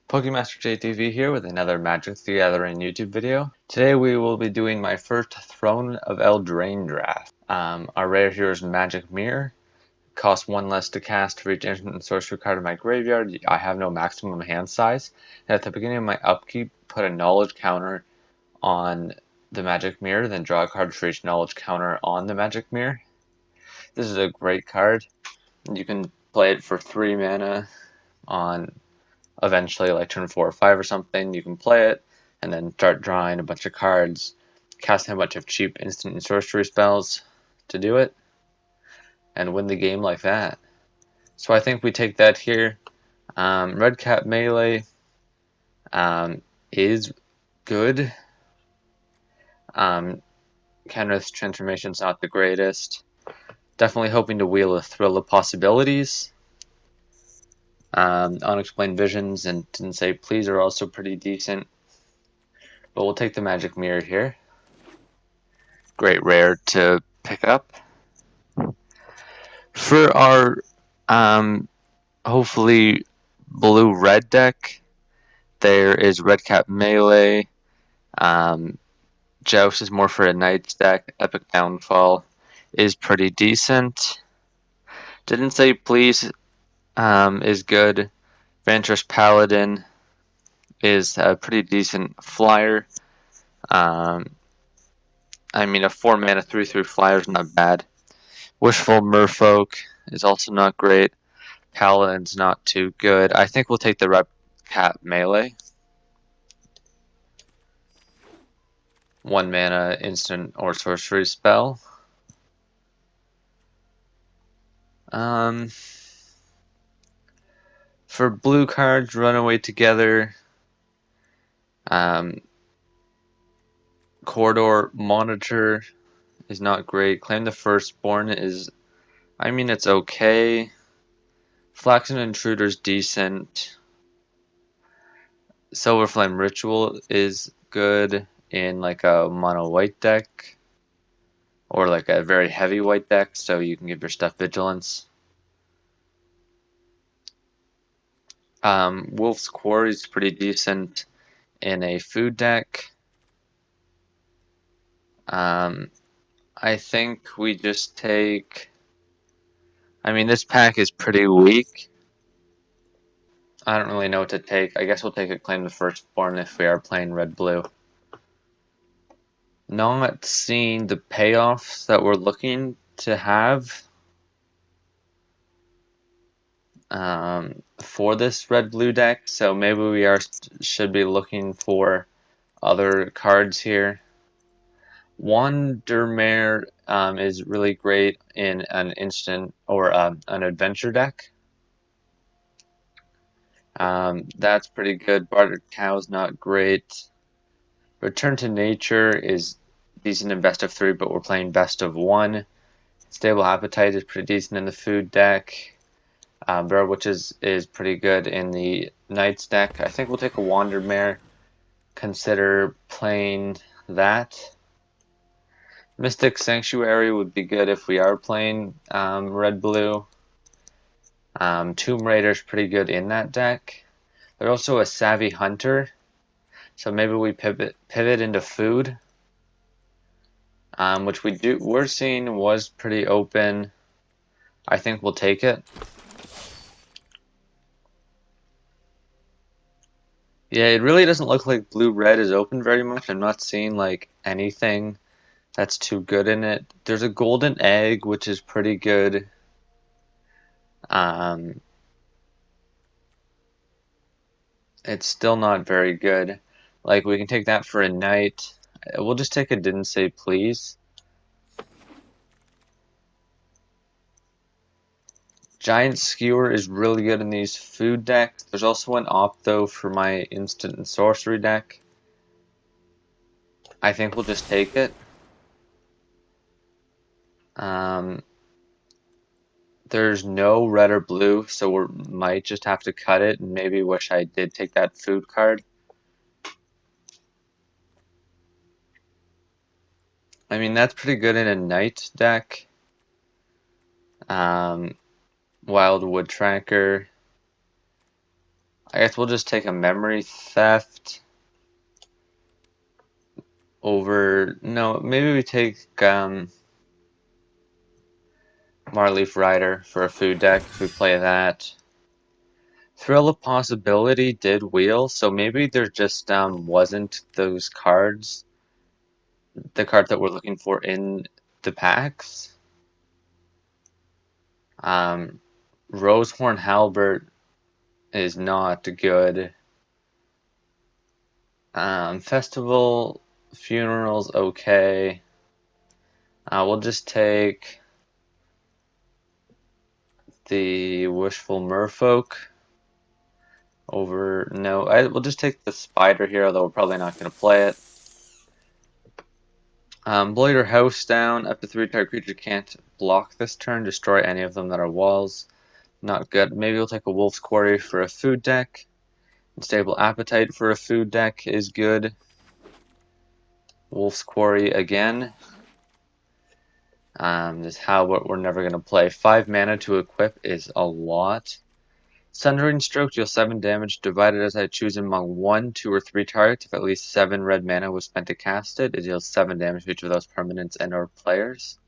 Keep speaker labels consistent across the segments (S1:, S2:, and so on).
S1: pokemasterjtv here with another Magic the Gathering YouTube video. Today we will be doing my first Throne of Eldraine draft. Our rare here is Magic Mirror. Costs 1 less to cast for each instant and sorcery card in my graveyard. I have no maximum hand size. And at the beginning of my upkeep, put a knowledge counter on the Magic Mirror, then draw a card for each knowledge counter on the Magic Mirror. This is a great card. You can play it for 3 mana on eventually like turn 4 or 5 or something. You can play it and then start drawing a bunch of cards, casting a bunch of cheap instant and sorcery spells to do it, and win the game like that. So I think we take that here. Red Cap Melee is good. Kenrith's transformation's not the greatest. Definitely hoping to wheel a Thrill of Possibilities. Unexplained Visions and Didn't Say Please are also pretty decent. But we'll take the Magic Mirror here. Great rare to pick up. For our hopefully blue-red deck, there is Red Cap Melee. Joust is more for a Knight's deck. Epic Downfall is pretty decent. Didn't Say Please is good. Vantress Paladin is a pretty decent flyer. I mean, a 4 mana 3/3 flyer is not bad. Wishful Merfolk is also not great. Paladin's not too good. I think we'll take the Red Cap Melee. 1 mana instant or sorcery spell. For blue cards, Runaway Together. Corridor Monitor is not great. Claim the Firstborn is, I mean, it's okay. Flaxen Intruder's decent. Silver Flame Ritual is good in like a mono white deck or like a very heavy white deck, so you can give your stuff vigilance. Wolf's Quarry is pretty decent in a food deck. I think we just take, I mean, this pack is pretty weak. I don't really know what to take. I guess we'll take a Claim the Firstborn if we are playing red-blue. Not seeing the payoffs that we're looking to have for this red-blue deck, so maybe we should be looking for other cards here. Wandermare is really great in an instant or an adventure deck. That's pretty good. Bartered Cow's not great. Return to Nature is decent in best of 3, but we're playing best of 1. Stable Appetite is pretty decent in the food deck. Barrow Witches is pretty good in the Knights deck. I think we'll take a Wandermare. Consider playing that. Mystic Sanctuary would be good if we are playing red-blue. Tomb Raider is pretty good in that deck. There's also a Savvy Hunter, so maybe we pivot into food, which we're seeing was pretty open. I think we'll take it. Yeah, it really doesn't look like blue-red is open very much. I'm not seeing like anything that's too good in it. There's a Golden Egg, which is pretty good. It's still not very good. Like, we can take that for a night. We'll just take a Didn't Say Please. Giant Skewer is really good in these food decks. There's also an Opto for my instant and sorcery deck. I think we'll just take it. There's no red or blue, so we might just have to cut it and maybe wish I did take that food card. I mean, that's pretty good in a night deck. Wildwood Tracker. I guess we'll just take a memory theft over. No, maybe we take Marleaf Rider for a food deck if we play that. Thrill of Possibility did wheel, so maybe there just wasn't those cards, the card that we're looking for in the packs. Rosehorn Halbert is not good. Festival Funeral's okay. We'll just take the Wishful Merfolk over. No, we'll just take the Spider here, although we're probably not going to play it. Blow your house down. Up to 3 target creature can't block this turn. Destroy any of them that are walls. Not good. Maybe we'll take a Wolf's Quarry for a food deck. Unstable Appetite for a food deck is good. Wolf's Quarry again. This is how we're never going to play. 5 mana to equip is a lot. Sundering Stroke deals 7 damage, divided as I choose among 1, 2, or 3 targets. If at least 7 red mana was spent to cast it, it deals 7 damage to each of those permanents and or players.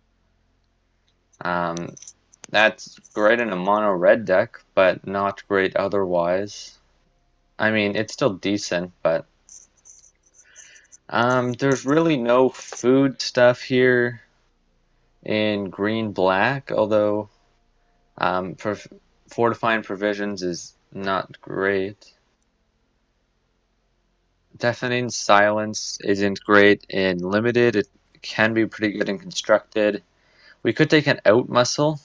S1: That's great in a mono red deck, but not great otherwise. I mean, it's still decent, but there's really no food stuff here in green black, although Fortifying Provisions is not great. Deafening Silence isn't great in limited. It can be pretty good in constructed. We could take an Out Muscle.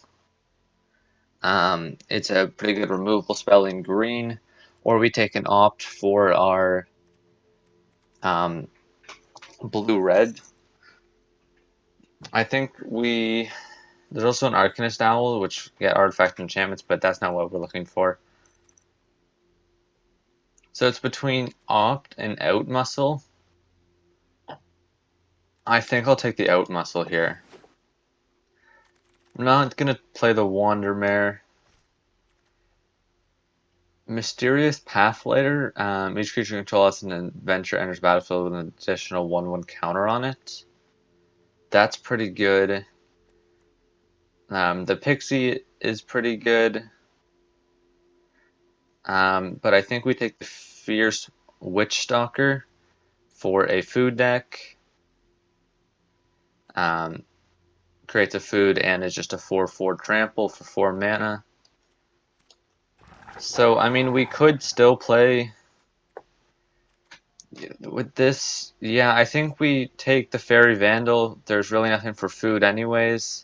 S1: It's a pretty good removable spell in green, or we take an opt for our blue-red. I think there's also an Arcanist Owl, which get artifact enchantments, but that's not what we're looking for. So it's between opt and Out Muscle. I think I'll take the Out Muscle here. I'm not going to play the Wandermare. Mysterious Pathlighter. Each creature you control as an adventure enters battlefield with an additional 1/1 counter on it. That's pretty good. The Pixie is pretty good. But I think we take the Fierce Witchstalker for a food deck. Creates a food and is just a 4/4 trample for 4 mana. So, I mean, we could still play with this. Yeah, I think we take the Fairy Vandal. There's really nothing for food anyways.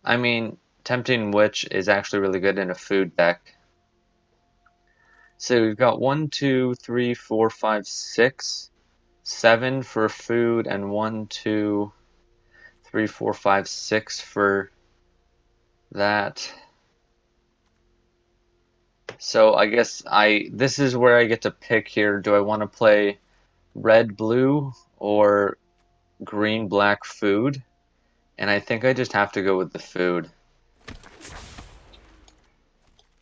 S1: I mean, Tempting Witch is actually really good in a food deck. So we've got 1, 2, 3, 4, 5, 6, 7 for food, and 1, 2, 3, 4, 5, 6 for that. So I guess this is where I get to pick here. Do I want to play red blue or green black food? And I think I just have to go with the food.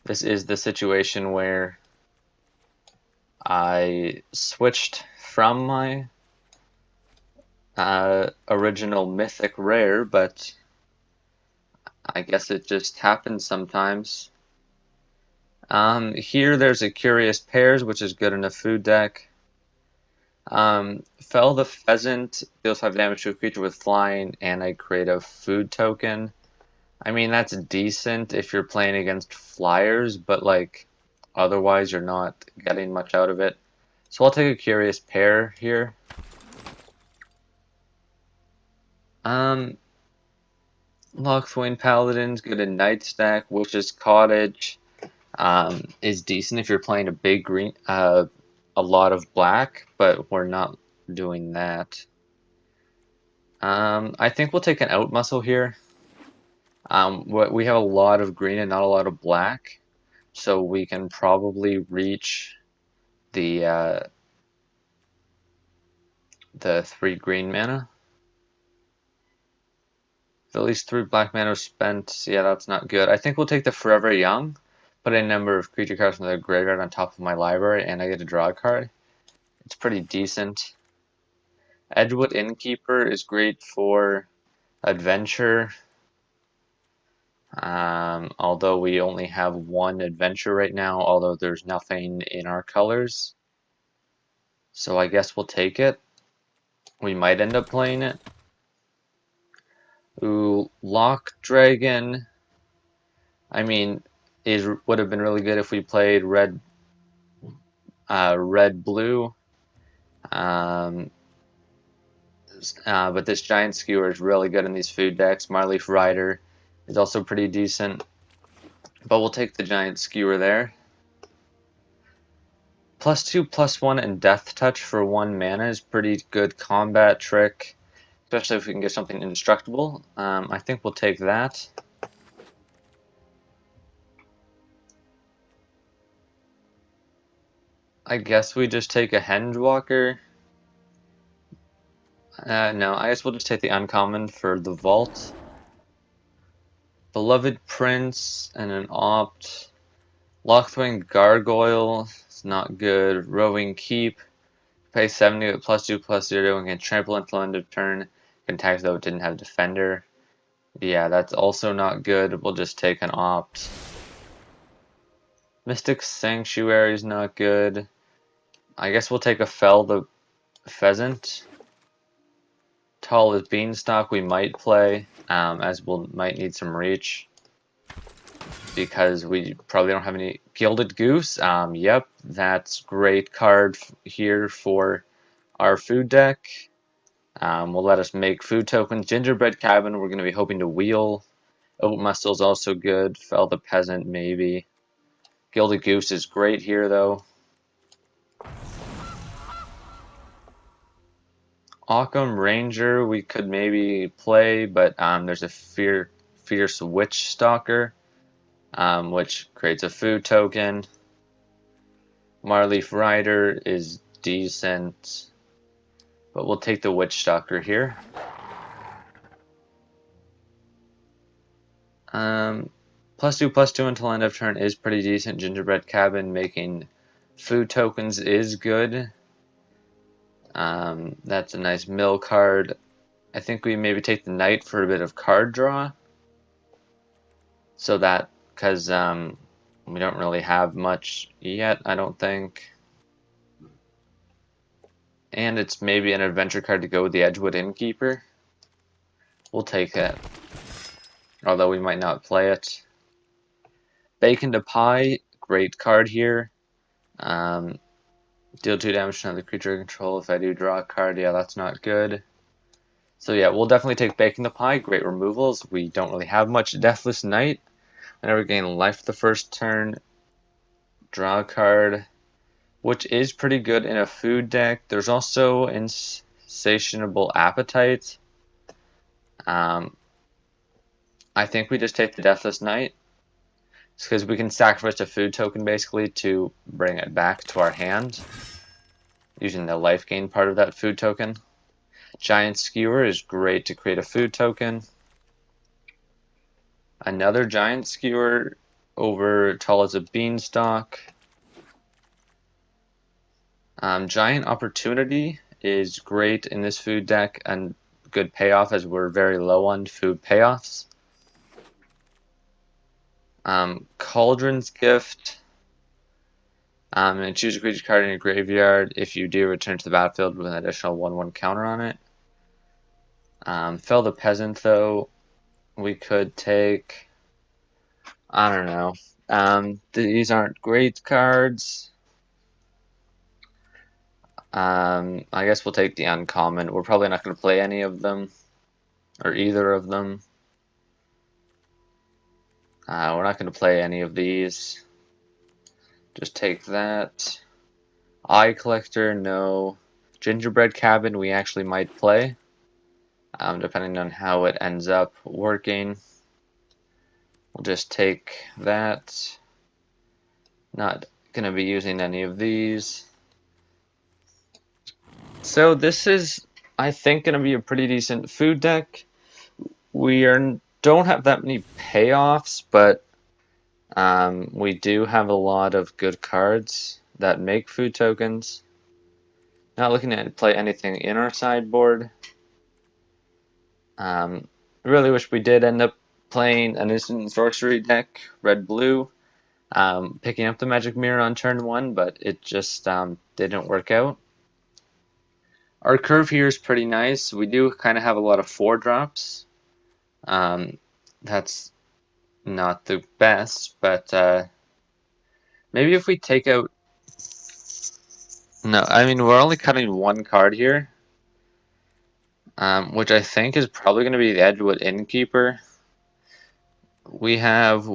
S1: This is the situation where I switched from my original mythic rare, but I guess it just happens sometimes. Here there's a Curious Pairs, which is good in a food deck. Fell the Pheasant deals 5 damage to a creature with flying, and I create a food token. I mean, that's decent if you're playing against flyers, but like otherwise you're not getting much out of it. So I'll take a Curious Pair here. Lockthwain Paladin's good in Night Stack. Witch's Cottage is decent if you're playing a big green, a lot of black, but we're not doing that. I think we'll take an Out Muscle here. We have a lot of green and not a lot of black, so we can probably reach the 3 green mana. If at least 3 black mana was spent, yeah, that's not good. I think we'll take the Forever Young, put a number of creature cards from the graveyard on top of my library, and I get to draw a card. It's pretty decent. Edgewood Innkeeper is great for adventure. Although we only have one adventure right now, although there's nothing in our colors. So I guess we'll take it. We might end up playing it. Ooh, Lock Dragon. I mean, would have been really good if we played red blue. But this Giant Skewer is really good in these food decks. Marleaf Rider is also pretty decent. But we'll take the Giant Skewer there. +2/+1 and Death Touch for 1 mana is pretty good combat trick, especially if we can get something indestructible. I think we'll take that. I guess we just take a Hengewalker. No, I guess we'll just take the uncommon for the Vault. Beloved Prince and an Opt. Lockthwing Gargoyle is not good. Roving Keep. Pay 70 with +2/+0 and can trample until end of turn. Can tax though it didn't have Defender. Yeah, that's also not good. We'll just take an Opt. Mystic Sanctuary is not good. I guess we'll take a Fell the Pheasant. Tall as Beanstalk we might play, as we might need some reach. Because we probably don't have any Gilded Goose. Yep, that's great card here for our food deck. Will let us make food tokens. Gingerbread Cabin we're going to be hoping to wheel. Oat Muscle is also good. Fell the Peasant maybe. Gilded Goose is great here though. Occam Ranger we could maybe play, but there's a Fierce Witch Stalker, which creates a food token. Marleaf Rider is decent, but we'll take the Witch Stalker here. +2/+2 until end of turn is pretty decent. Gingerbread Cabin making food tokens is good. That's a nice mill card. I think we maybe take the Knight for a bit of card draw. So that, because we don't really have much yet, I don't think. And it's maybe an adventure card to go with the Edgewood Innkeeper. We'll take it. Although we might not play it. Bacon to Pie, great card here. Deal 2 damage to another creature I control if I do draw a card. Yeah, that's not good. So yeah, we'll definitely take Bacon to Pie. Great removals. We don't really have much. Deathless Knight. Whenever we gain life the first turn, draw a card, which is pretty good in a food deck. There's also Insatiable Appetite. I think we just take the Deathless Knight. It's because we can sacrifice a food token basically to bring it back to our hand, using the life gain part of that food token. Giant Skewer is great to create a food token. Another Giant Skewer over Tall as a Beanstalk. Giant Opportunity is great in this food deck and good payoff as we're very low on food payoffs. Cauldron's Gift. And choose a creature card in your graveyard. If you do, return to the battlefield with an additional 1/1 counter on it. Fell the Peasant, though, we could take. I don't know. These aren't great cards. I guess we'll take the uncommon. We're probably not going to play any of them, or either of them. We're not going to play any of these. Just take that. Eye Collector, no. Gingerbread Cabin, we actually might play, depending on how it ends up working. We'll just take that. Not going to be using any of these. So this is, I think, going to be a pretty decent food deck. We don't have that many payoffs, but We do have a lot of good cards that make food tokens. Not looking to play anything in our sideboard. I really wish we did end up playing an instant sorcery deck, red-blue, picking up the magic mirror on turn 1, but it just didn't work out. Our curve here is pretty nice. We do kind of have a lot of 4-drops. That's not the best, but maybe if we take out... No, I mean, we're only cutting 1 card here, which I think is probably going to be the Edgewood Innkeeper. We have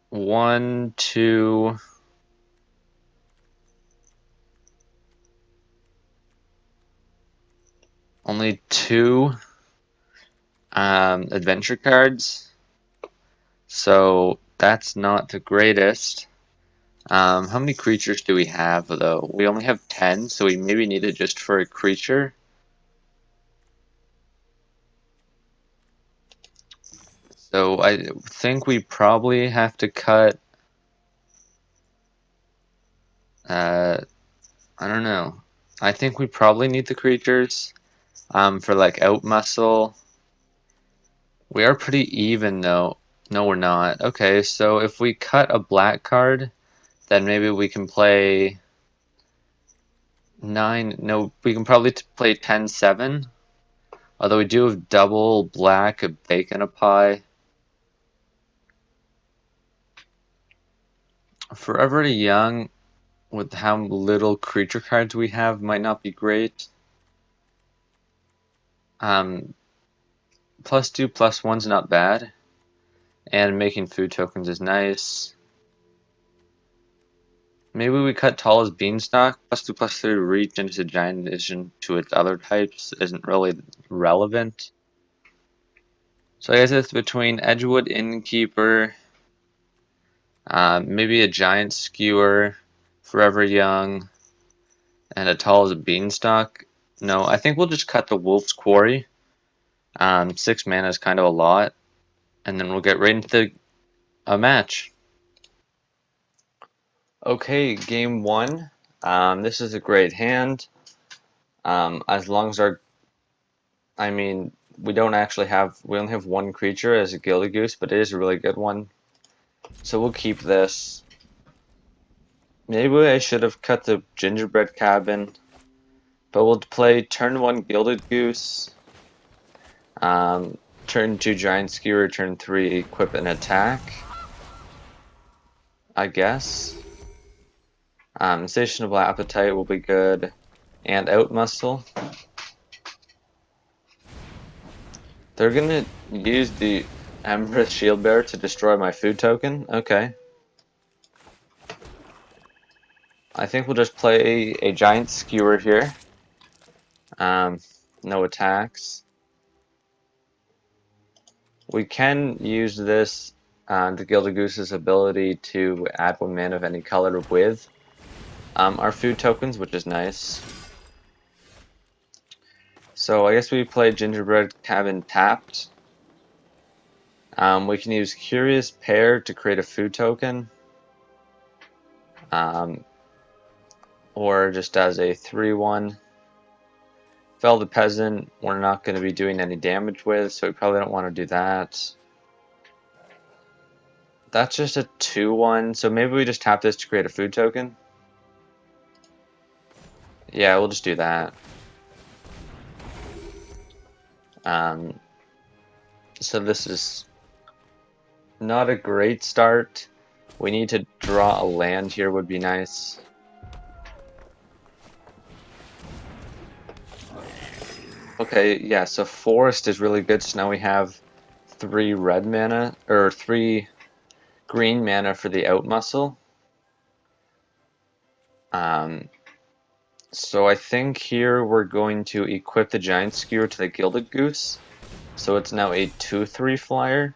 S1: 1, 2... Only 2 adventure cards, so that's not the greatest. How many creatures do we have, though? We only have 10, so we maybe need it just for a creature. So I think we probably have to cut... I don't know. I think we probably need the creatures for like out muscle. We are pretty even, though. No, we're not. Okay, so if we cut a black card, then maybe we can play 9. No, we can probably play 10-7. Although we do have double black, a bacon, a pie. Forever Young, with how little creature cards we have, might not be great. +2/+1's not bad. And making food tokens is nice. Maybe we cut Tall as Beanstalk. +2/+3 reach into giant addition to its other types isn't really relevant. So I guess it's between Edgewood Innkeeper, maybe a Giant Skewer, Forever Young, and a Tall as a Beanstalk. No, I think we'll just cut the Wolf's Quarry. 6 mana is kind of a lot. And then we'll get right into a match. Okay, game 1. This is a great hand. As long as I mean, we only have 1 creature as a Gilded Goose, but it is a really good one. So we'll keep this. Maybe I should have cut the Gingerbread Cabin, but we'll play turn 1 Gilded Goose, turn 2 Giant Skewer, turn 3 equip and attack, I guess. Insatiable Appetite will be good, and Out Muscle. They're gonna use the Empress Shield Bearer to destroy my food token? Okay. I think we'll just play a Giant Skewer here. No attacks. We can use this, the Gilded Goose's ability to add 1 mana of any color with our food tokens, which is nice. So I guess we play Gingerbread Cabin tapped. We can use Curious Pair to create a food token. Or just as a 3/1. Fell the Peasant, we're not going to be doing any damage with, so we probably don't want to do that. That's just a 2/1, so maybe we just tap this to create a food token. Yeah, we'll just do that. So this is not a great start. We need to draw a land here, would be nice. Okay, yeah, so Forest is really good, so now we have 3 red mana, or 3 green mana for the Out Muscle. So I think here we're going to equip the Giant Skewer to the Gilded Goose. So it's now a 2/3 flyer.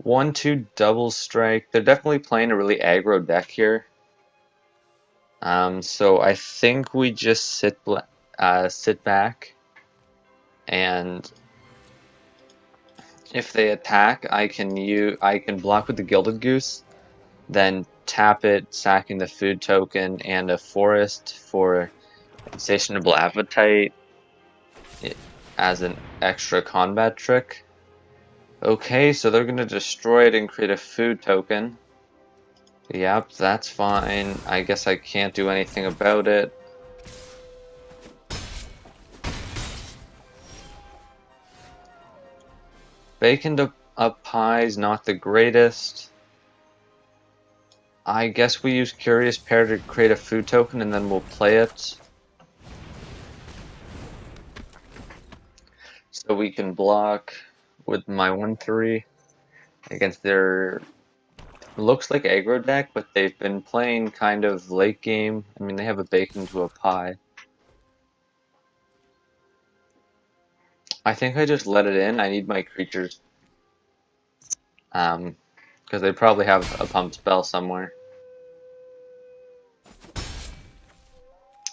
S1: 1/2 double strike. They're definitely playing a really aggro deck here. So I think we just sit back and If they attack, I can block with the Gilded Goose, then tap it, sacking the food token and a forest for insatiable appetite as an extra combat trick. Okay, so they're gonna destroy it and create a food token. Yep, that's fine. I guess I can't do anything about it. Baconed up pie's not the greatest. I guess we use Curious Pear to create a food token and then we'll play it. So we can block with my 1-3 against their looks like aggro deck, but they've been playing kind of late game. I mean, they have a bacon to a pie. I think I just let it in. I need my creatures. Because they probably have a pump spell somewhere.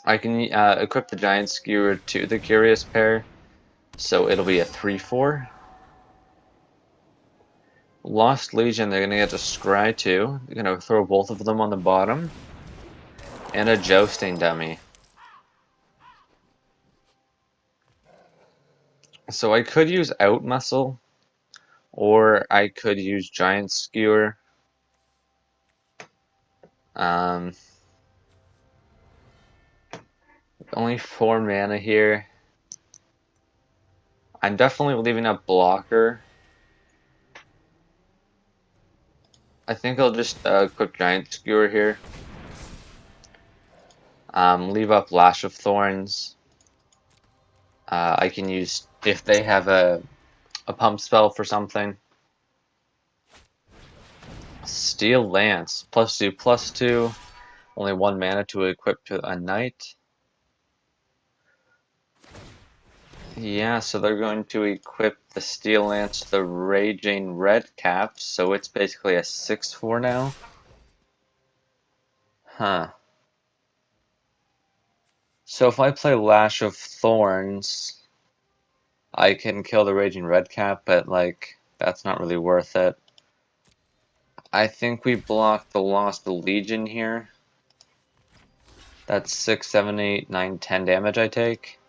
S1: I can equip the Giant Skewer to the Curious Pear, so it'll be a 3-4. Lost Legion, they're gonna get to scry too. They're gonna throw both of them on the bottom. And a Jousting Dummy. So I could use Out Muscle, or I could use Giant Skewer. Only 4 mana here. I'm definitely leaving up Blocker. I think I'll just equip Giant Skewer here. Leave up Lash of Thorns. I can use, if they have a pump spell for something. Steel Lance, +2/+2. Only 1 mana to equip to a knight. Yeah, so they're going to equip the Steel Lance to the Raging Red Cap, so it's basically a 6-4 now. Huh. So if I play Lash of Thorns, I can kill the Raging Red Cap, but like, that's not really worth it. I think we block the Lost Legion here. That's 6, 7, 8, 9, 10 damage I take.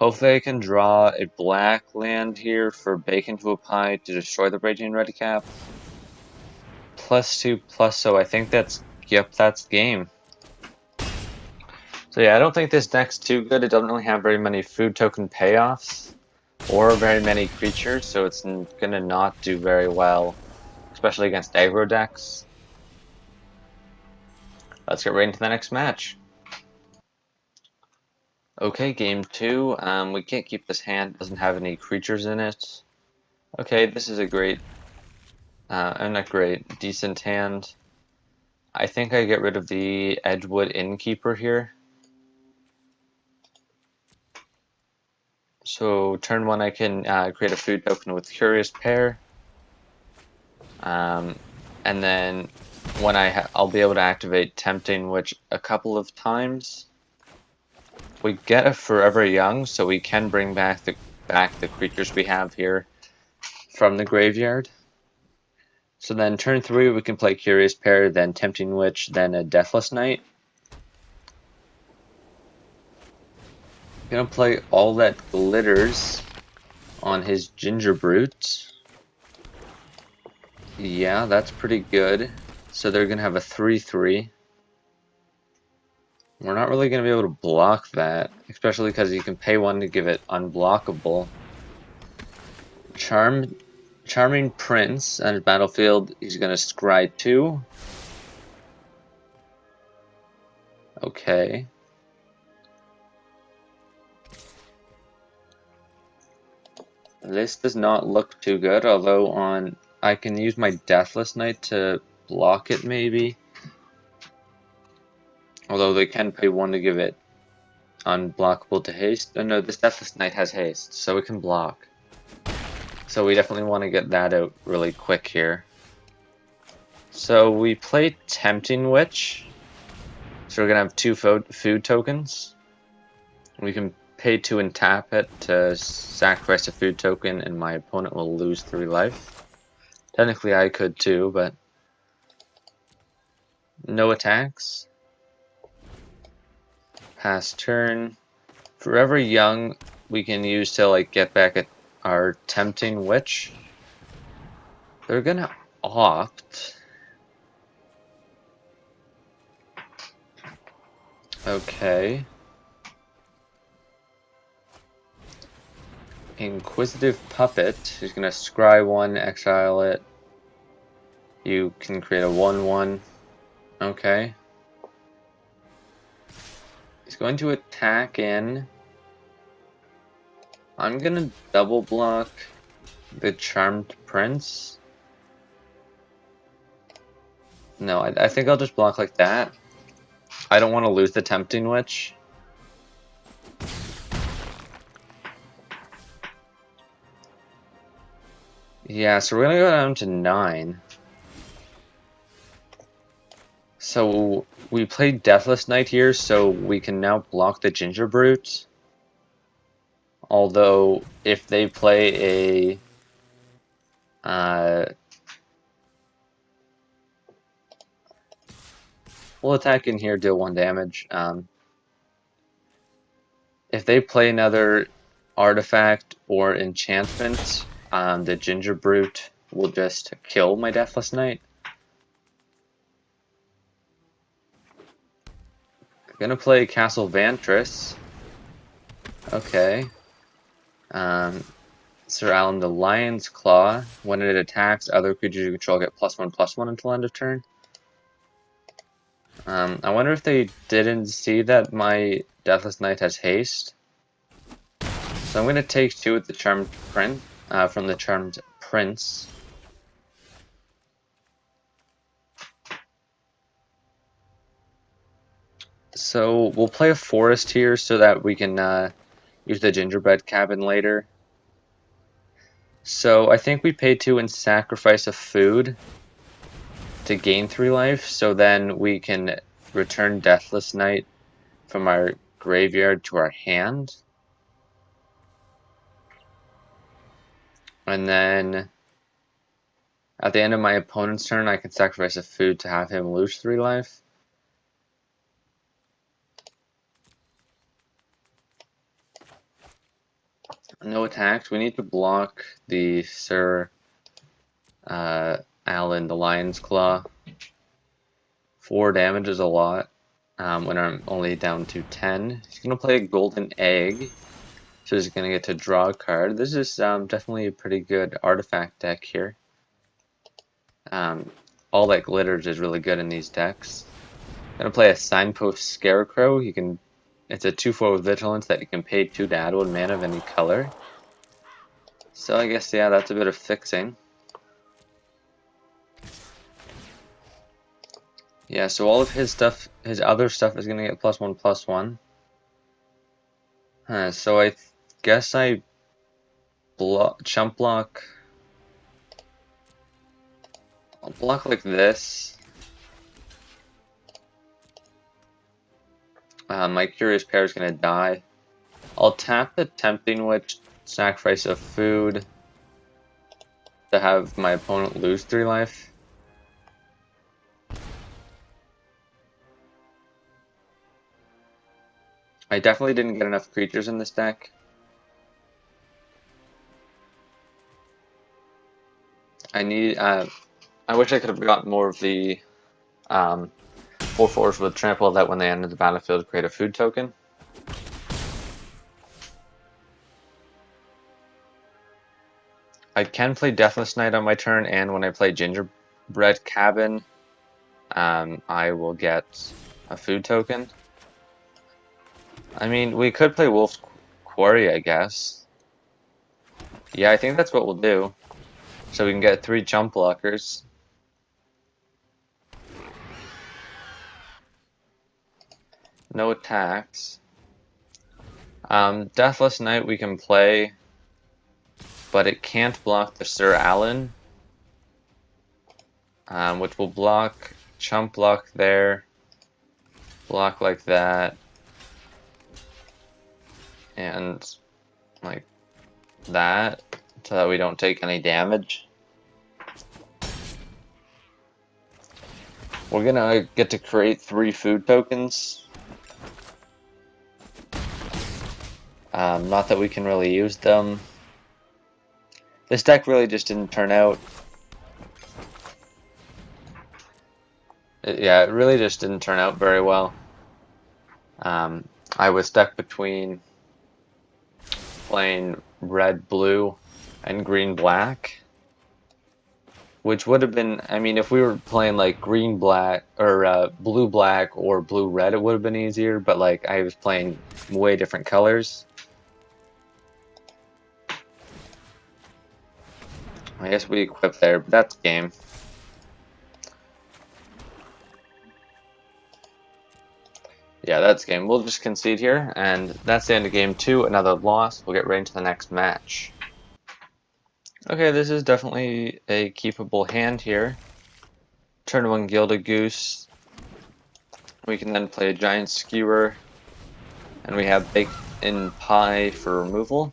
S1: Hopefully I can draw a black land here for Bacon to a Pie to destroy the Raging Red Cap. +2/+, so I think that's, yep, that's game. So yeah, I don't think this deck's too good. It doesn't really have very many food token payoffs or very many creatures, so it's gonna not do very well, especially against aggro decks. Let's get right into the next match. Okay, game 2. We can't keep this hand. It doesn't have any creatures in it. Okay, this is a great, not great, decent hand. I think I get rid of the Edgewood Innkeeper here. So turn 1 I can create a food token with Curious Pear. And then when I'll be able to activate Tempting Witch a couple of times. We get a Forever Young, so we can bring back the creatures we have here from the graveyard. So then turn 3 we can play Curious Pear, then Tempting Witch, then a Deathless Knight. I'm gonna play All That Glitters on his Ginger Brute. Yeah, that's pretty good. So they're gonna have a 3/3. We're not really going to be able to block that, especially because you can pay 1 to give it unblockable. Charming Prince on his battlefield, he's going to scry 2. Okay. This does not look too good, although I can use my Deathless Knight to block it maybe. Although they can pay 1 to give it unblockable to haste. Oh no, this Deathless Knight has haste, so it can block. So we definitely want to get that out really quick here. So we play Tempting Witch. So we're going to have 2 food tokens. We can pay 2 and tap it to sacrifice a food token, and my opponent will lose 3 life. Technically I could too, but no attacks. Pass turn. Forever Young we can use to like get back at our Tempting Witch. They're gonna opt. Okay. Inquisitive Puppet. He's gonna scry 1, exile it. You can create a 1/1. Okay. He's going to attack in. I'm gonna double block the Charmed Prince. No, I think I'll just block like that. I don't want to lose the Tempting Witch. Yeah, so we're gonna go down to 9. So we played Deathless Knight here, so we can now block the Ginger Brute. Although, if they play a... we'll attack in here, deal 1 damage. If they play another artifact or enchantment, the Ginger Brute will just kill my Deathless Knight. I'm gonna play Castle Vantress. Okay. Sir Alan the Lion's Claw. When it attacks, other creatures you control get +1/+1 until end of turn. I wonder if they didn't see that my Deathless Knight has haste. So I'm going to take 2 with the Charmed Prince, from the Charmed Prince. So we'll play a forest here so that we can use the gingerbread cabin later. So I think we pay 2 and sacrifice a food to gain 3 life, so then we can return Deathless Knight from our graveyard to our hand. And then at the end of my opponent's turn, I can sacrifice a food to have him lose 3 life. No attacks. We need to block the Sir Alan the Lion's Claw. 4 damage is a lot when I'm only down to 10. He's going to play a Golden Egg, so he's going to get to draw a card. This is definitely a pretty good artifact deck here. All that glitters is really good in these decks. I'm going to play a Signpost Scarecrow. It's a 2/4 with Vigilance that you can pay 2 to add 1 mana of any color. So I guess, yeah, that's a bit of fixing. Yeah, so all of his other stuff is going to get +1/+1. So I guess I chump block. I'll block like this. My Curious Pair is going to die. I'll tap the Tempting Witch, sacrifice a food to have my opponent lose 3 life. I definitely didn't get enough creatures in this deck. I wish I could have gotten more of the 4/4s with trample that when they enter the battlefield create a food token. I can play Deathless Knight on my turn, and when I play Gingerbread Cabin, I will get a food token. I mean, we could play Wolf's Quarry, I guess. Yeah, I think that's what we'll do. So we can get 3 jump blockers. No attacks. Deathless Knight we can play, but it can't block the Sir Alan, which will block, chump block there, block like that. and like that, so that we don't take any damage. We're gonna get to create 3 food tokens. Not that we can really use them. This deck really just didn't turn out. Yeah, it really just didn't turn out very well. I was stuck between playing red, blue, and green, black. Which would have been, I mean, if we were playing like green, black, or blue, black, or blue, red, it would have been easier. But like, I was playing way different colors. I guess we equip there, but that's game. Yeah, that's game. We'll just concede here, and that's the end of game 2. Another loss. We'll get right into the next match. Okay, this is definitely a keepable hand here. Turn 1 Gilded Goose. We can then play a Giant Skewer, and we have Baked in Pie for removal.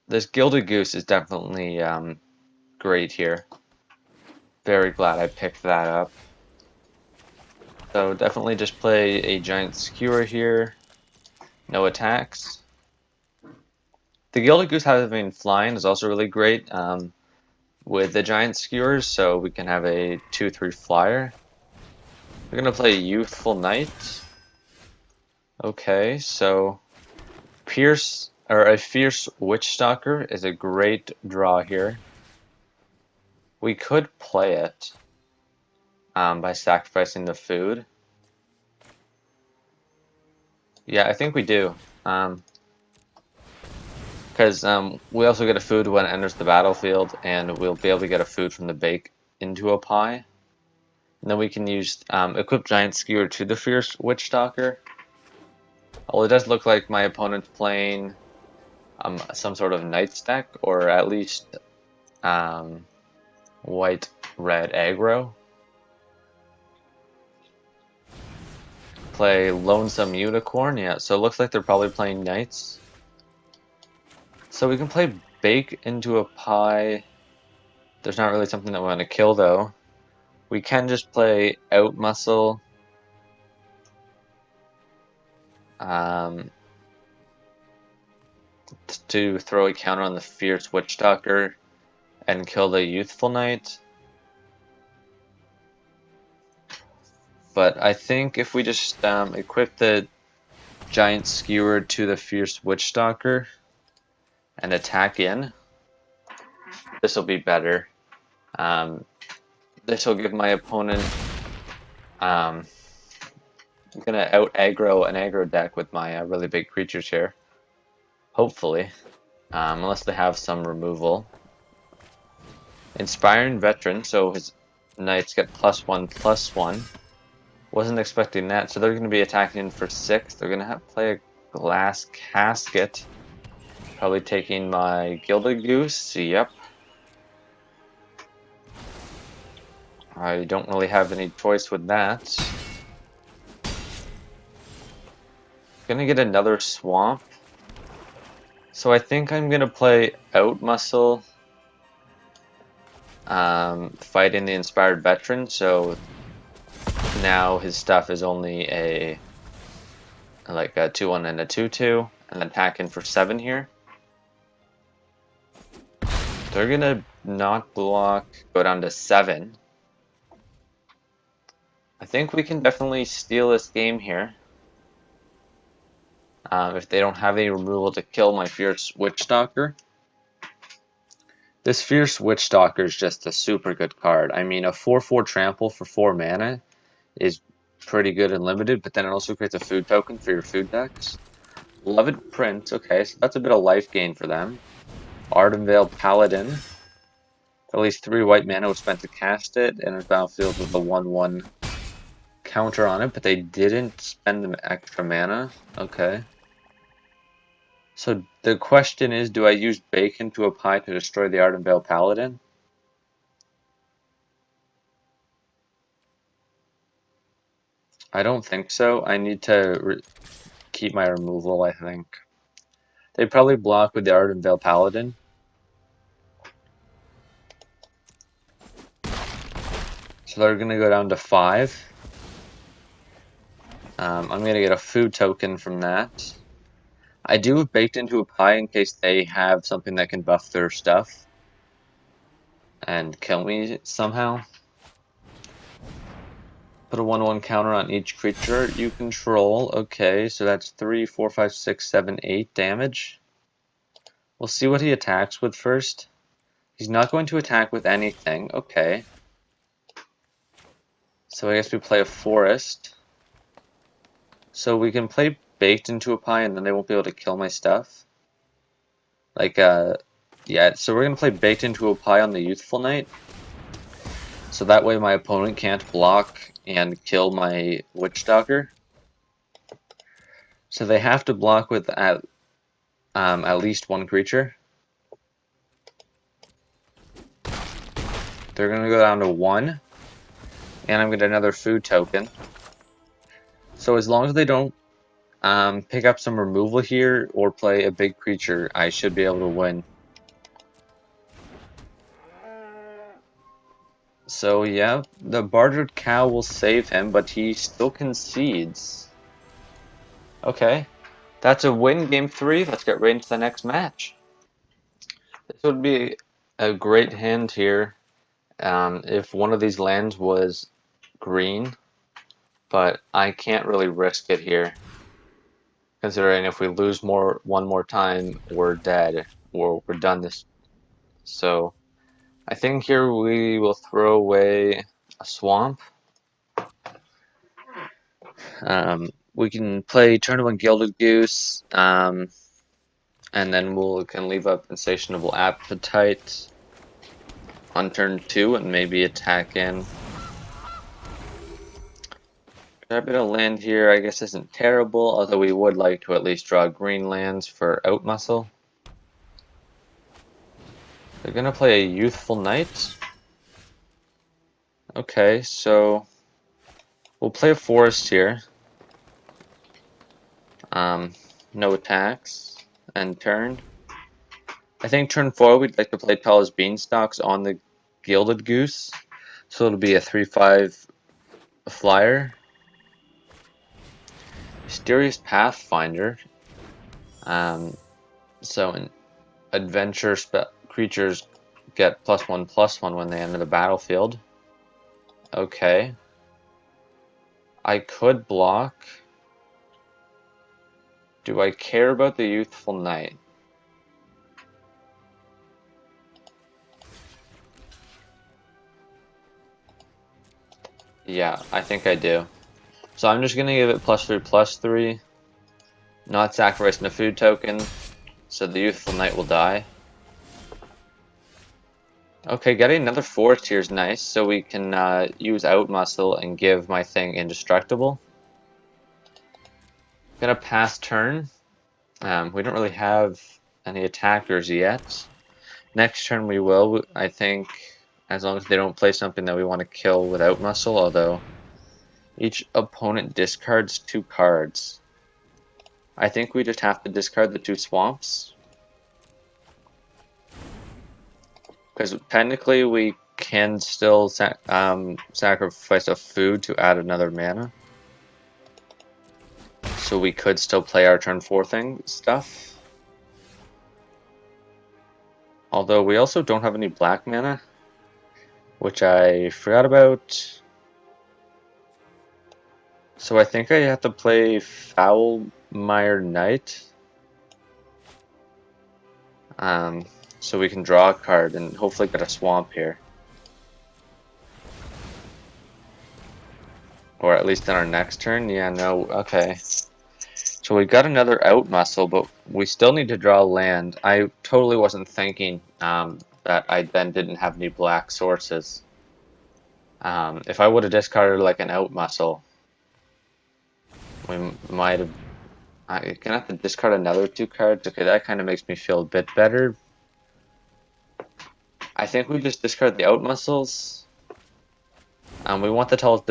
S1: This Gilded Goose is definitely great here. Very glad I picked that up. So definitely just play a Giant Skewer here. No attacks. The Gilded Goose having flying is also really great with the Giant Skewers, so we can have a 2/3 flyer. We're gonna play Youthful Knight. Okay, so a Fierce Witchstalker is a great draw here. We could play it by sacrificing the food. Yeah, I think we do. Because we also get a food when it enters the battlefield, and we'll be able to get a food from the bake into a pie. And then we can use equip Giant Skewer to the Fierce Witchstalker. Well, it does look like my opponent's playing some sort of Knight's deck, or at least white-red aggro. Play Lonesome Unicorn, yeah, so it looks like they're probably playing Knights. So we can play Bake into a Pie. There's not really something that we want to kill, though. We can just play Outmuscle. To throw a counter on the Fierce Witchstalker and kill the Youthful Knight. But I think if we just equip the Giant Skewer to the Fierce Witchstalker and attack in, this will be better. This will give my opponent I'm gonna out aggro an aggro deck with my really big creatures here. Hopefully. Unless they have some removal. Inspiring Veteran, so his knights get +1/+1. Wasn't expecting that, so they're going to be attacking for 6. They're going to have to play a Glass Casket. Probably taking my Gilded Goose, yep. I don't really have any choice with that. Gonna get another Swamp. So I think I'm gonna play Outmuscle, fighting the Inspired Veteran, so now his stuff is only like a 2/1 and a 2/2, and then attacking for 7 here. They're gonna not block, go down to 7. I think we can definitely steal this game here. If they don't have any removal to kill my Fierce Witchstalker. This Fierce Witchstalker is just a super good card. I mean, a 4/4 trample for 4 mana is pretty good and limited, but then it also creates a food token for your food decks. Beloved Prince, okay, so that's a bit of life gain for them. Ardenvale Paladin. At least 3 white mana was spent to cast it, and its battlefield with a 1/1 counter on it, but they didn't spend the extra mana. Okay. So the question is, do I use Bacon to a Pie to destroy the Ardenvale Paladin? I don't think so. I need to keep my removal, I think. They probably block with the Ardenvale Paladin. So they're going to go down to 5. I'm going to get a food token from that. I do have baked into a pie in case they have something that can buff their stuff and kill me somehow. Put a 1/1 counter on each creature you control. Okay, so that's 3, 4, 5, 6, 7, 8 damage. We'll see what he attacks with first. He's not going to attack with anything. Okay. So I guess we play a forest. So we can play baked into a pie and then they won't be able to kill my stuff. Like, yeah, so we're going to play baked into a pie on the Youthful Knight. So that way my opponent can't block and kill my Witchstalker. So they have to block with at least one creature. They're going to go down to 1. And I'm going to get another food token. So as long as they don't pick up some removal here or play a big creature, I should be able to win. So yeah, the bartered cow will save him, but he still concedes. Okay, that's a win, game 3. Let's get right into the next match. This would be a great hand here if one of these lands was green, but I can't really risk it here, considering if we lose one more time, we're dead, or we're done this. So I think here we will throw away a swamp. We can play turn 1 Gilded Goose, and then we can leave up Insatiable Appetite on turn 2 and maybe attack in. A bit of land here, I guess, isn't terrible, although we would like to at least draw green lands for Outmuscle. They're going to play a Youthful Knight. Okay, so we'll play a forest here. No attacks. And turn. I think turn 4 we'd like to play Tallest Beanstalks on the Gilded Goose. So it'll be a 3/5 flyer. Mysterious Pathfinder. So in adventure creatures get +1/+1 when they enter the battlefield. Okay. I could block. Do I care about the Youthful Knight? Yeah, I think I do. So I'm just going to give it +3/+3. Not sacrificing a food token. So the Youthful Knight will die. Okay, getting another forest here is nice. So we can use Outmuscle and give my thing indestructible. Gonna pass turn. We don't really have any attackers yet. Next turn we will, I think, as long as they don't play something that we want to kill with Outmuscle, although each opponent discards 2 cards. I think we just have to discard the 2 swamps. Because technically we can still sacrifice a food to add another mana. So we could still play our turn 4 stuff. Although we also don't have any black mana, which I forgot about. So I think I have to play Foulmire Knight. So we can draw a card and hopefully get a swamp here. Or at least in our next turn. Yeah, no, okay. So we got another Outmuscle, but we still need to draw land. I totally wasn't thinking that I then didn't have any black sources. If I would have discarded like an Outmuscle, we might have... I'm gonna have to discard another 2 cards. Okay, that kind of makes me feel a bit better. I think we just discard the Outmuscles. We want the Tallest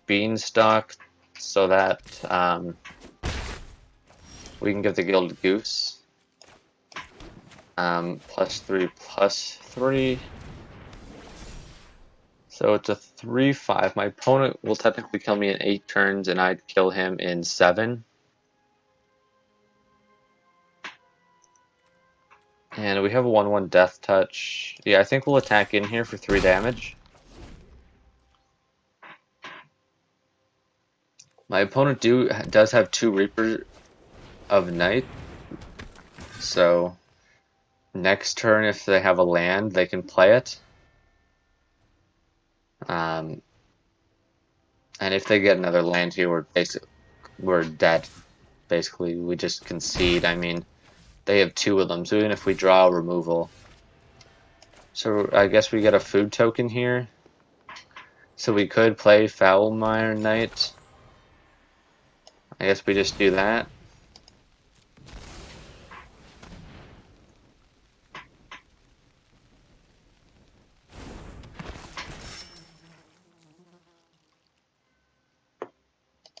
S1: Beanstalk so that we can give the Gilded Goose. +3/+3. So it's a 3/5. My opponent will technically kill me in 8 turns, and I'd kill him in 7. And we have a 1/1 Death Touch. Yeah, I think we'll attack in here for 3 damage. My opponent does have 2 Reaper of Night. So next turn, if they have a land, they can play it. And if they get another land here, we're dead. Basically, we just concede. I mean, they have 2 of them, so even if we draw a removal. So I guess we get a food token here. So we could play Foulmire Knight. I guess we just do that.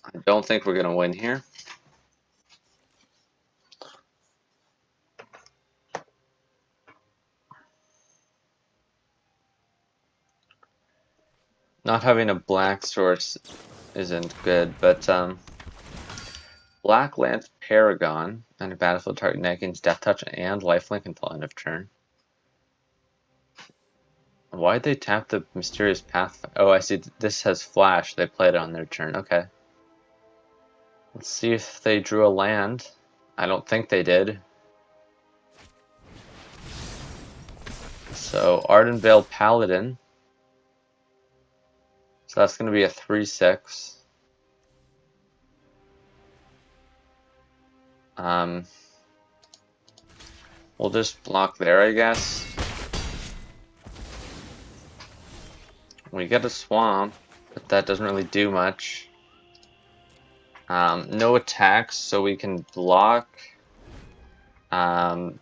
S1: I don't think we're going to win here. Not having a black source isn't good, but Black Lance Paragon and a battlefield target negates Death Touch and Lifelink until end of turn. Why'd they tap the Mysterious Path? Oh, I see. This has Flash. They played it on their turn. Okay. Let's see if they drew a land. I don't think they did. So, Ardenvale Paladin. So that's going to be a 3/6. We'll just block there, I guess. We get a swamp, but that doesn't really do much. No attacks, so we can block the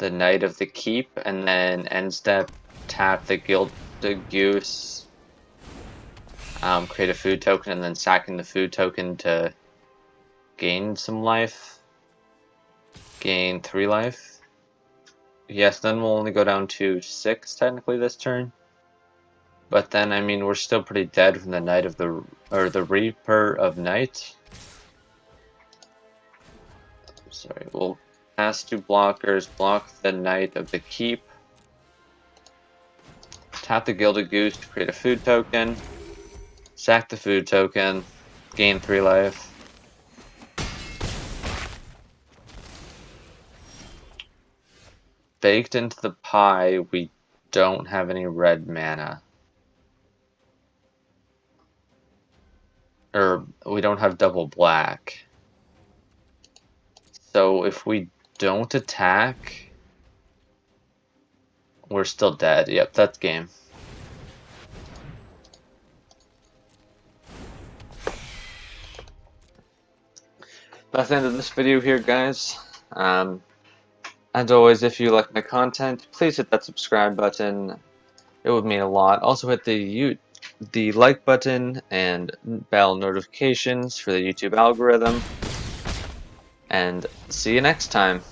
S1: Knight of the Keep, and then end step tap the Gilded Goose, create a food token, and then sacking the food token to gain some life. Gain 3 life. Yes, then we'll only go down to 6 technically this turn. But then, I mean, we're still pretty dead from the Knight of the Reaper of Night. Sorry, we'll cast 2 blockers, block the Knight of the Keep, tap the Gilded Goose to create a food token, sack the food token, gain 3 life. Baked into the pie, we don't have any red mana. Or we don't have double black. So if we don't attack, we're still dead. Yep, that's game. That's the end of this video here, guys. As always, if you like my content, please hit that subscribe button. It would mean a lot. Also hit the like button and bell notifications for the YouTube algorithm. And see you next time.